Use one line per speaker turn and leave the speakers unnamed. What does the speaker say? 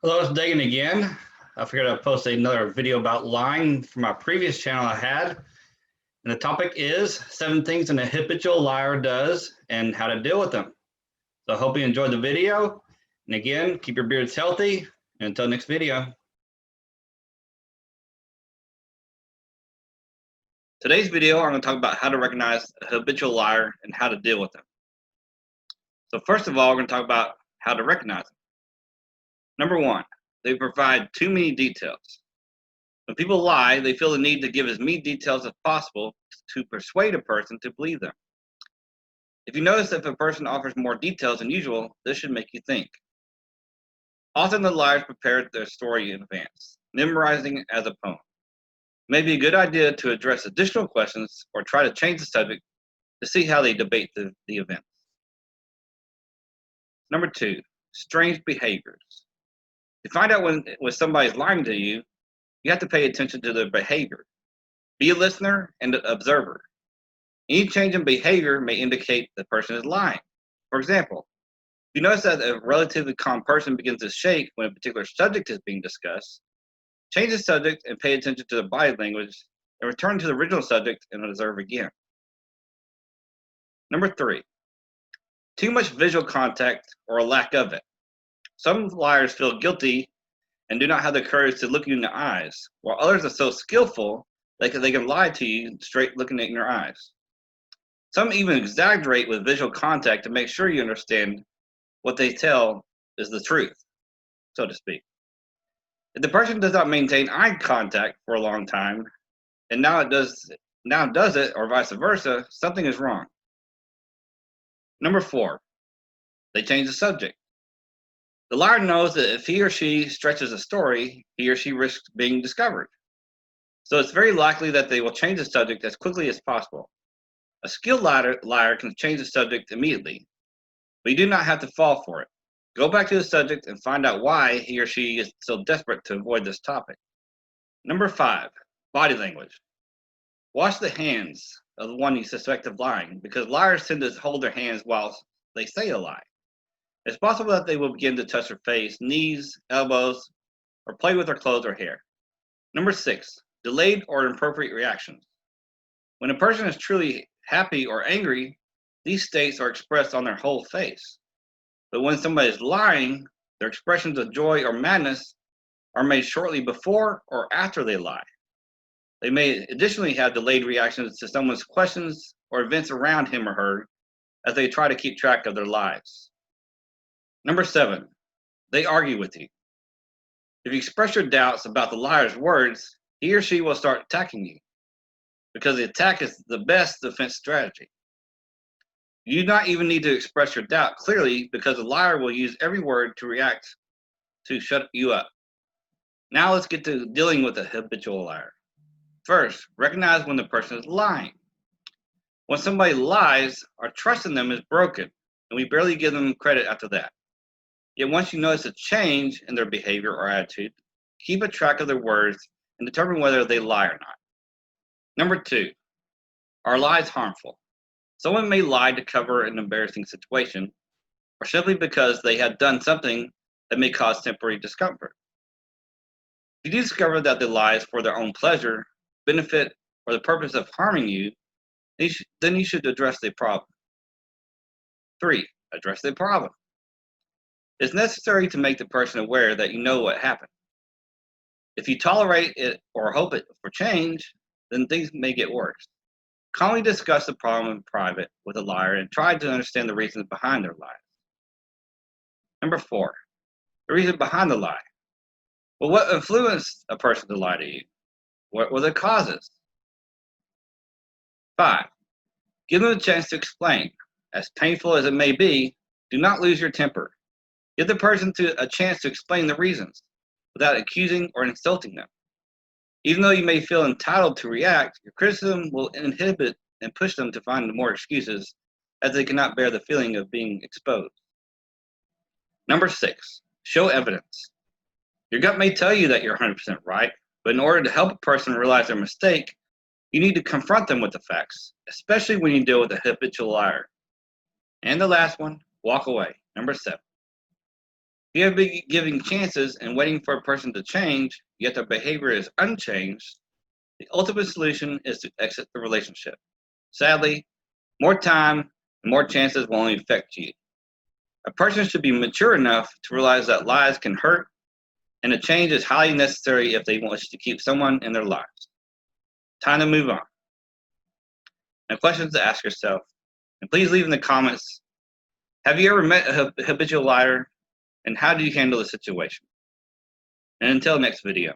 Hello, it's Dagan again. I figured I'd post another video about lying from my previous channel I had. And the topic is 7 things an habitual liar does and how to deal with them. So I hope you enjoyed the video. And again, keep your beards healthy. And until next video. Today's video, I'm going to talk about how to recognize a habitual liar and how to deal with them. So first of all, we're going to talk about how to recognize them. Number 1, they provide too many details. When people lie, they feel the need to give as many details as possible to persuade a person to believe them. If you notice if a person offers more details than usual, this should make you think. Often the liars prepared their story in advance, memorizing it as a poem. It may be a good idea to address additional questions or try to change the subject to see how they debate the events. Number 2, strange behaviors. To find out when somebody's lying to you, you have to pay attention to their behavior. Be a listener and an observer. Any change in behavior may indicate the person is lying. For example, if you notice that a relatively calm person begins to shake when a particular subject is being discussed, change the subject and pay attention to the body language, and return to the original subject and observe again. Number 3, too much visual contact or a lack of it. Some liars feel guilty and do not have the courage to look you in the eyes, while others are so skillful they can lie to you straight looking in your eyes. Some even exaggerate with visual contact to make sure you understand what they tell is the truth, so to speak. If the person does not maintain eye contact for a long time, and now does it, or vice versa, something is wrong. Number 4, they change the subject. The liar knows that if he or she stretches a story, he or she risks being discovered. So it's very likely that they will change the subject as quickly as possible. A skilled liar can change the subject immediately, but you do not have to fall for it. Go back to the subject and find out why he or she is so desperate to avoid this topic. Number 5, body language. Wash the hands of the one you suspect of lying, because liars tend to hold their hands while they say a lie. It's possible that they will begin to touch their face, knees, elbows, or play with their clothes or hair. Number 6, delayed or inappropriate reactions. When a person is truly happy or angry, these states are expressed on their whole face. But when somebody is lying, their expressions of joy or madness are made shortly before or after they lie. They may additionally have delayed reactions to someone's questions or events around him or her as they try to keep track of their lives. Number 7, they argue with you. If you express your doubts about the liar's words, he or she will start attacking you, because the attack is the best defense strategy. You do not even need to express your doubt clearly, because the liar will use every word to react to shut you up. Now let's get to dealing with a habitual liar. First, recognize when the person is lying. When somebody lies, our trust in them is broken, and we barely give them credit after that. Yet once you notice a change in their behavior or attitude, keep a track of their words and determine whether they lie or not. Number 2, are lies harmful? Someone may lie to cover an embarrassing situation, or simply because they have done something that may cause temporary discomfort. If you discover that the lie is for their own pleasure, benefit, or the purpose of harming you, then you should address the problem. 3, address the problem. It's necessary to make the person aware that you know what happened. If you tolerate it or hope for change, then things may get worse. Calmly discuss the problem in private with a liar and try to understand the reasons behind their lies. Number 4, the reason behind the lie. Well, what influenced a person to lie to you? What were the causes? 5, give them a chance to explain. As painful as it may be, do not lose your temper. Give the person a chance to explain the reasons without accusing or insulting them. Even though you may feel entitled to react, your criticism will inhibit and push them to find more excuses, as they cannot bear the feeling of being exposed. Number 6, show evidence. Your gut may tell you that you're 100% right, but in order to help a person realize their mistake, you need to confront them with the facts, especially when you deal with a habitual liar. And the last one, walk away. Number 7. If you have been giving chances and waiting for a person to change, yet their behavior is unchanged, the ultimate solution is to exit the relationship. Sadly, more time and more chances will only affect you. A person should be mature enough to realize that lies can hurt, and a change is highly necessary if they wish to keep someone in their lives. Time to move on. Now, questions to ask yourself, and please leave in the comments. Have you ever met a habitual liar, and how do you handle the situation? And until next video.